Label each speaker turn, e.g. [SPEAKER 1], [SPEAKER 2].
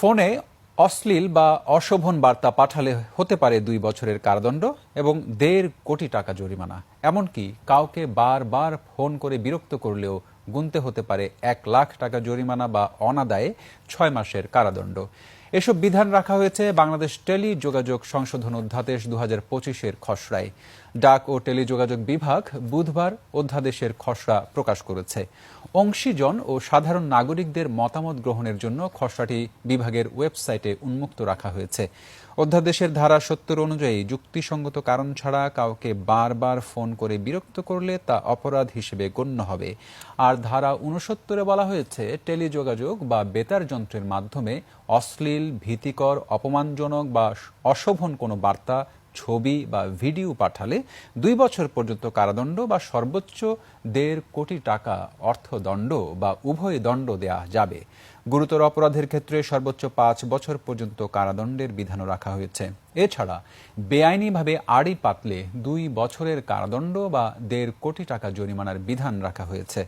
[SPEAKER 1] ফোনে অশ্লীল বা অশোভন বার্তা পাঠালে হতে পারে 2 বছরের কারাদণ্ড এবং 1.5 কোটি টাকা জরিমানা। এমনকি কাউকে বারবার ফোন করে বিরক্ত করলেও গুনতে হতে পারে 1 লাখ টাকা জরিমানা বা অনাদায়ে 6 মাসের কারাদণ্ড। এসব বিধান রাখা হয়েছে বাংলাদেশ টেলিযোগাযোগ সংশোধন অধ্যাদেশ 2025-এর খসড়ায়। ডাক ও টেলিযোগাযোগ বিভাগ বুধবার অধ্যাদেশের খসড়া প্রকাশ করেছে। অংশীজন ও সাধারণ নাগরিকদের মতামত গ্রহণের জন্য খসড়াটি বিভাগের ওয়েবসাইটে উন্মুক্ত রাখা হয়েছে। অধ্যাদেশের ধারা 70 অনুযায়ী যুক্তিসঙ্গত কারণ ছাড়া কাউকে বারবার ফোন করে বিরক্ত করলে তা অপরাধ হিসেবে গণ্য হবে। আর ধারা 69-এ বলা হয়েছে, টেলিযোগাযোগ বা বেতার যন্ত্রের মাধ্যমে অশ্লীল, ভীতিকর, অপমানজনক বা অশোভন কোনো বার্তা, ছবি বা ভিডিও পাঠালে 2 বছর পর্যন্ত কারাদণ্ড বা সর্বোচ্চ 1.5 কোটি টাকা অর্থদণ্ড বা উভয় দণ্ড দেয়া যাবে। গুরুতর অপরাধের ক্ষেত্রে সর্বোচ্চ 5 বছর পর্যন্ত কারাদণ্ডের বিধানও রাখা হয়েছে। এছাড়া বেআইনিভাবে আড়ি পাতলে 2 বছরের কারাদণ্ড বা 1.5 কোটি টাকা জরিমানার বিধান রাখা হয়েছে।